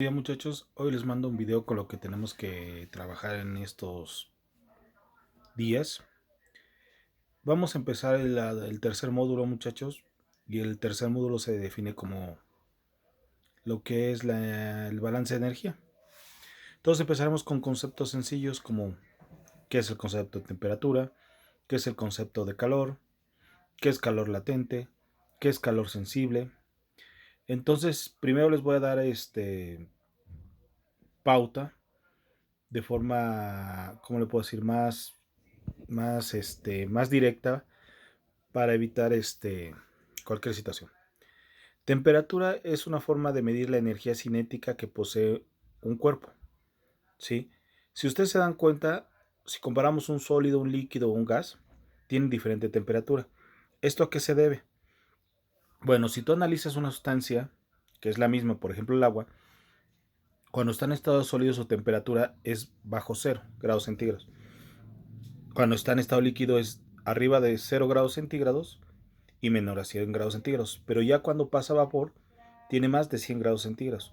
Bien muchachos, hoy les mando un video con lo que tenemos que trabajar en estos días. Vamos a empezar el tercer módulo muchachos, y el tercer módulo se define como lo que es el balance de energía. Entonces empezaremos con conceptos sencillos como qué es el concepto de temperatura, qué es el concepto de calor, qué es calor latente, qué es calor sensible. Entonces primero les voy a dar pauta de forma, ¿cómo le puedo decir? Más directa para evitar cualquier situación. Temperatura es una forma de medir la energía cinética que posee un cuerpo, ¿sí? Si ustedes se dan cuenta, si comparamos un sólido, un líquido o un gas, tienen diferente temperatura. ¿Esto a qué se debe? Bueno, si tú analizas una sustancia, que es la misma, por ejemplo el agua, cuando está en estado sólido su temperatura es bajo 0 grados centígrados. Cuando está en estado líquido es arriba de 0 grados centígrados y menor a 100 grados centígrados. Pero ya cuando pasa a vapor, tiene más de 100 grados centígrados.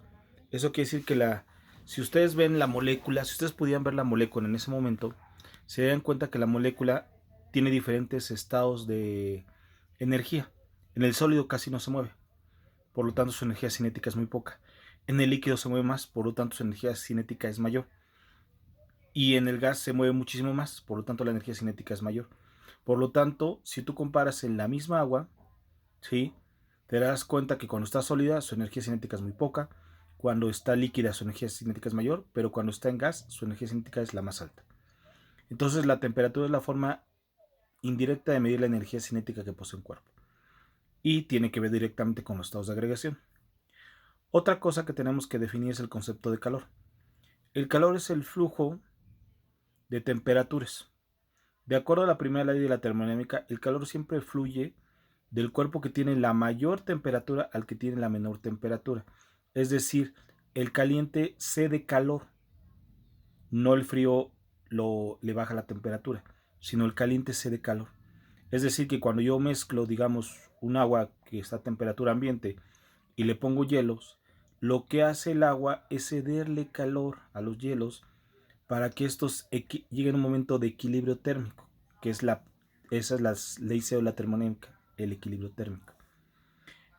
Eso quiere decir que si ustedes ven la molécula, si ustedes pudieran ver la molécula en ese momento, se dan cuenta que la molécula tiene diferentes estados de energía. En el sólido casi no se mueve, por lo tanto su energía cinética es muy poca. En el líquido se mueve más, por lo tanto su energía cinética es mayor. Y en el gas se mueve muchísimo más, por lo tanto la energía cinética es mayor. Por lo tanto, si tú comparas en la misma agua, ¿sí? Te das cuenta que cuando está sólida su energía cinética es muy poca, cuando está líquida su energía cinética es mayor, pero cuando está en gas su energía cinética es la más alta. Entonces la temperatura es la forma indirecta de medir la energía cinética que posee un cuerpo y tiene que ver directamente con los estados de agregación. Otra cosa que tenemos que definir es el concepto de calor. El calor es el flujo de temperaturas. De acuerdo a la primera ley de la termodinámica, el calor siempre fluye del cuerpo que tiene la mayor temperatura al que tiene la menor temperatura. Es decir, el caliente cede calor, no el frío le baja la temperatura, sino el caliente cede calor. Es decir, que cuando yo mezclo, digamos, un agua que está a temperatura ambiente y le pongo hielos, lo que hace el agua es cederle calor a los hielos para que estos lleguen a un momento de equilibrio térmico, que es esa es la ley de la termodinámica, el equilibrio térmico.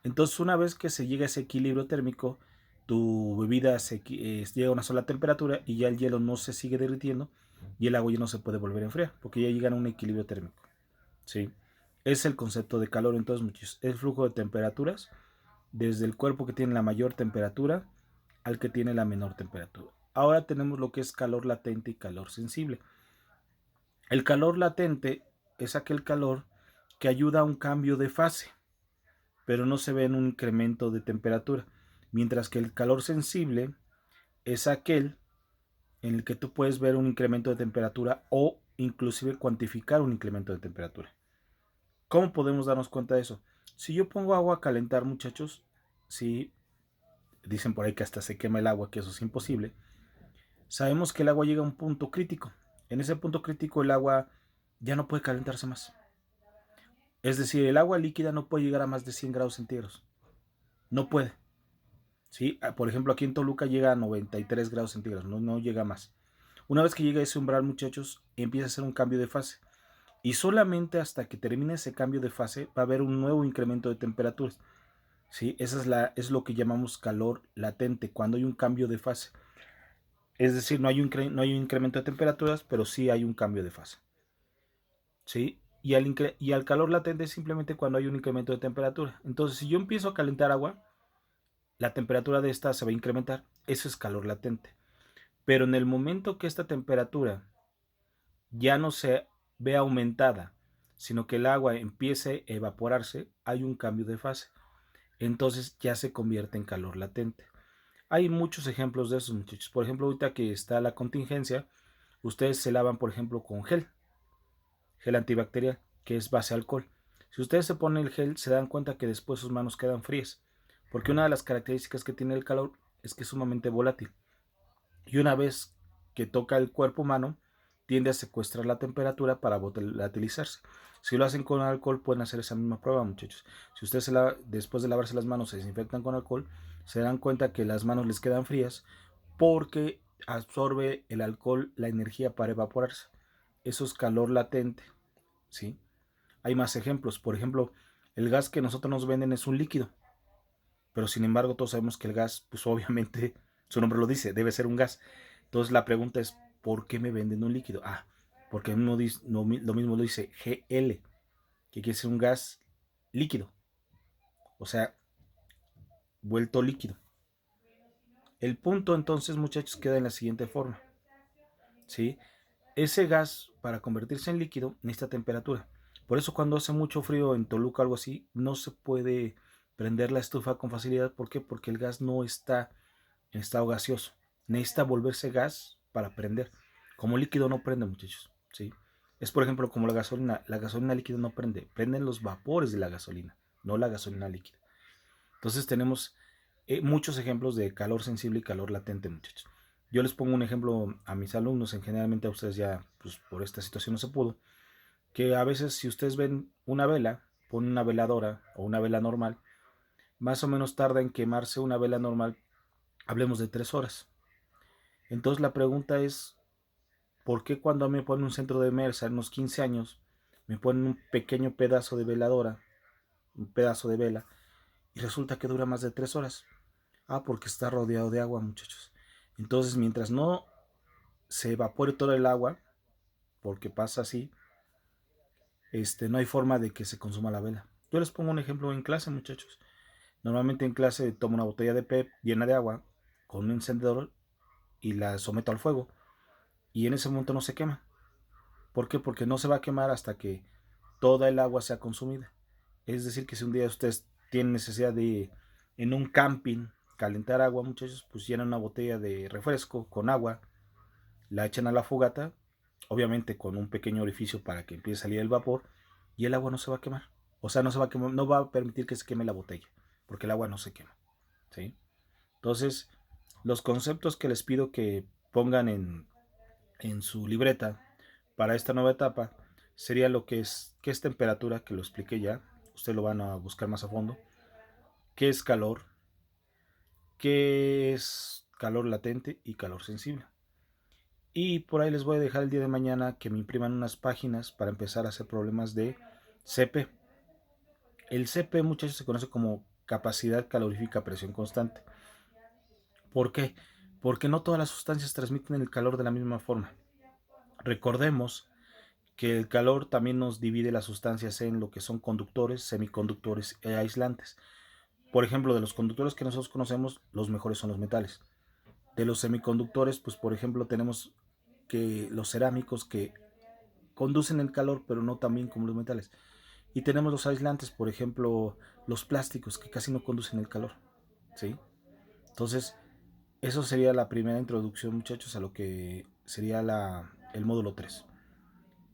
Entonces, una vez que se llega a ese equilibrio térmico, tu bebida llega a una sola temperatura y ya el hielo no se sigue derritiendo y el agua ya no se puede volver a enfriar porque ya llegan a un equilibrio térmico. ¿Sí? Es el concepto de calor. Entonces, muchos, el flujo de temperaturas desde el cuerpo que tiene la mayor temperatura al que tiene la menor temperatura. Ahora tenemos lo que es calor latente y calor sensible. El calor latente es aquel calor que ayuda a un cambio de fase, pero no se ve en un incremento de temperatura, mientras que el calor sensible es aquel en el que tú puedes ver un incremento de temperatura o inclusive cuantificar un incremento de temperatura. ¿Cómo podemos darnos cuenta de eso? Si yo pongo agua a calentar, muchachos, si dicen por ahí que hasta se quema el agua, que eso es imposible, sabemos que el agua llega a un punto crítico. En ese punto crítico el agua ya no puede calentarse más. Es decir, el agua líquida no puede llegar a más de 100 grados centígrados. No puede. ¿Sí? Por ejemplo, aquí en Toluca llega a 93 grados centígrados, no llega más. Una vez que llega a ese umbral, muchachos, empieza a hacer un cambio de fase. Y solamente hasta que termine ese cambio de fase va a haber un nuevo incremento de temperaturas. ¿Sí? Es lo que llamamos calor latente, cuando hay un cambio de fase. Es decir, no hay un incremento de temperaturas, pero sí hay un cambio de fase. ¿Sí? Y al calor latente es simplemente cuando hay un incremento de temperatura. Entonces, si yo empiezo a calentar agua, la temperatura de esta se va a incrementar. Eso es calor latente. Pero en el momento que esta temperatura ya no se ve aumentada, sino que el agua empiece a evaporarse, hay un cambio de fase. Entonces ya se convierte en calor latente. Hay muchos ejemplos de esos, muchachos. Por ejemplo, ahorita que está la contingencia, ustedes se lavan, por ejemplo, con gel antibacterial, que es base alcohol. Si ustedes se ponen el gel, se dan cuenta que después sus manos quedan frías, porque una de las características que tiene el calor es que es sumamente volátil. Y una vez que toca el cuerpo humano, tiende a secuestrar la temperatura para volatilizarse. Si lo hacen con alcohol, pueden hacer esa misma prueba, muchachos. Si ustedes después de lavarse las manos se desinfectan con alcohol, se dan cuenta que las manos les quedan frías porque absorbe el alcohol la energía para evaporarse. Eso es calor latente, ¿sí? Hay más ejemplos. Por ejemplo, el gas que nosotros nos venden es un líquido, pero sin embargo todos sabemos que el gas, pues obviamente, su nombre lo dice, debe ser un gas. Entonces la pregunta es, ¿por qué me venden un líquido? Porque uno dice, no, lo mismo lo dice GL, que quiere decir un gas líquido, o sea, vuelto líquido. El punto entonces, muchachos, queda en la siguiente forma, ¿sí? Ese gas, para convertirse en líquido, necesita temperatura. Por eso cuando hace mucho frío en Toluca o algo así, no se puede prender la estufa con facilidad. ¿Por qué? Porque el gas no está en estado gaseoso. Necesita volverse gas para prender. Como líquido no prende, muchachos, ¿sí? Es por ejemplo como la gasolina. La gasolina líquida no prende. Prenden los vapores de la gasolina, no la gasolina líquida. Entonces tenemos muchos ejemplos de calor sensible y calor latente, muchachos. Yo les pongo un ejemplo a mis alumnos, en generalmente a ustedes ya, pues por esta situación no se pudo, que a veces si ustedes ven una vela, ponen una veladora o una vela normal, más o menos tarda en quemarse una vela normal, hablemos de 3 horas. Entonces la pregunta es, ¿por qué cuando a mí me ponen un centro de Mersa en unos 15 años, me ponen un pequeño pedazo de veladora, un pedazo de vela, y resulta que dura más de 3 horas? Porque está rodeado de agua, muchachos. Entonces, mientras no se evapore todo el agua, porque pasa así, no hay forma de que se consuma la vela. Yo les pongo un ejemplo en clase, muchachos. Normalmente en clase tomo una botella de PET llena de agua con un encendedor y la someto al fuego. Y en ese momento no se quema. ¿Por qué? Porque no se va a quemar hasta que toda el agua sea consumida. Es decir, que si un día ustedes tienen necesidad de, en un camping, calentar agua, muchachos, pues llenan una botella de refresco con agua, la echan a la fogata, obviamente con un pequeño orificio para que empiece a salir el vapor, y el agua no se va a quemar. O sea, no se va a quemar, no va a permitir que se queme la botella, porque el agua no se quema, ¿sí? Entonces, los conceptos que les pido que pongan en su libreta para esta nueva etapa sería lo que es, qué es temperatura, que lo expliqué ya, ustedes lo van a buscar más a fondo, qué es calor, qué es calor latente y calor sensible. Y por ahí les voy a dejar el día de mañana que me impriman unas páginas para empezar a hacer problemas de CP. El CP, muchachos, se conoce como capacidad calorífica a presión constante. ¿Por qué? Porque no todas las sustancias transmiten el calor de la misma forma. Recordemos que el calor también nos divide las sustancias en lo que son conductores, semiconductores e aislantes. Por ejemplo, de los conductores que nosotros conocemos, los mejores son los metales. De los semiconductores, pues por ejemplo tenemos que los cerámicos que conducen el calor, pero no tan bien como los metales. Y tenemos los aislantes, por ejemplo, los plásticos, que casi no conducen el calor, ¿sí? Entonces, eso sería la primera introducción, muchachos, a lo que sería el módulo 3.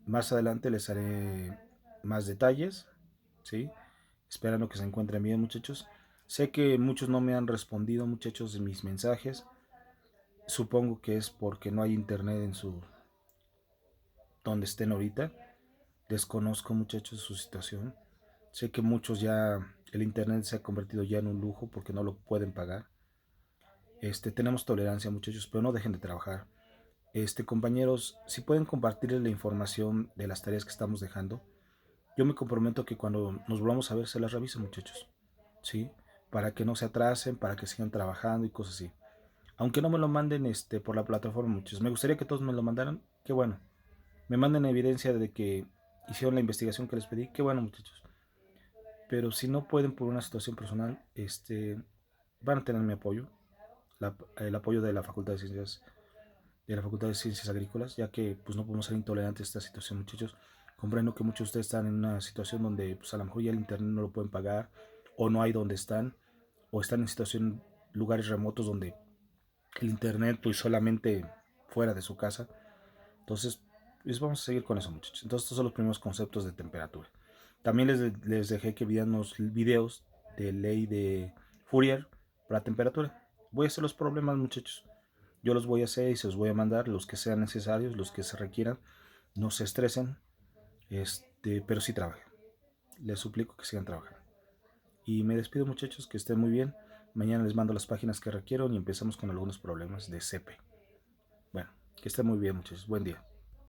Más adelante les haré más detalles, ¿sí? Esperando que se encuentren bien, muchachos. Sé que muchos no me han respondido, muchachos, de mis mensajes. Supongo que es porque no hay internet en su donde estén ahorita. Desconozco, muchachos, su situación. Sé que muchos ya el internet se ha convertido ya en un lujo porque no lo pueden pagar. Tenemos tolerancia, muchachos, pero no dejen de trabajar. Compañeros, si pueden compartirles la información de las tareas que estamos dejando, yo me comprometo que cuando nos volvamos a ver se las reviso, muchachos, ¿sí? Para que no se atrasen, para que sigan trabajando y cosas así. Aunque no me lo manden por la plataforma, muchachos. Me gustaría que todos me lo mandaran. Qué bueno. Me manden evidencia de que hicieron la investigación que les pedí. Qué bueno, muchachos. Pero si no pueden por una situación personal, van a tener mi apoyo, el apoyo de la Facultad de Ciencias, Agrícolas, ya que pues no podemos ser intolerantes a esta situación, muchachos. Comprendo que muchos de ustedes están en una situación donde pues a lo mejor ya el internet no lo pueden pagar, o no hay donde están, o están en situación lugares remotos donde el internet pues solamente fuera de su casa. Entonces, pues vamos a seguir con eso, muchachos. Entonces, estos son los primeros conceptos de temperatura. También les dejé que vieran los videos de ley de Fourier para temperatura. Voy a hacer los problemas, muchachos. Yo los voy a hacer y se los voy a mandar, los que sean necesarios, los que se requieran. No se estresen, pero sí trabajen. Les suplico que sigan trabajando. Y me despido, muchachos, que estén muy bien. Mañana les mando las páginas que requiero y empezamos con algunos problemas de CP. Bueno, que estén muy bien, muchachos. Buen día.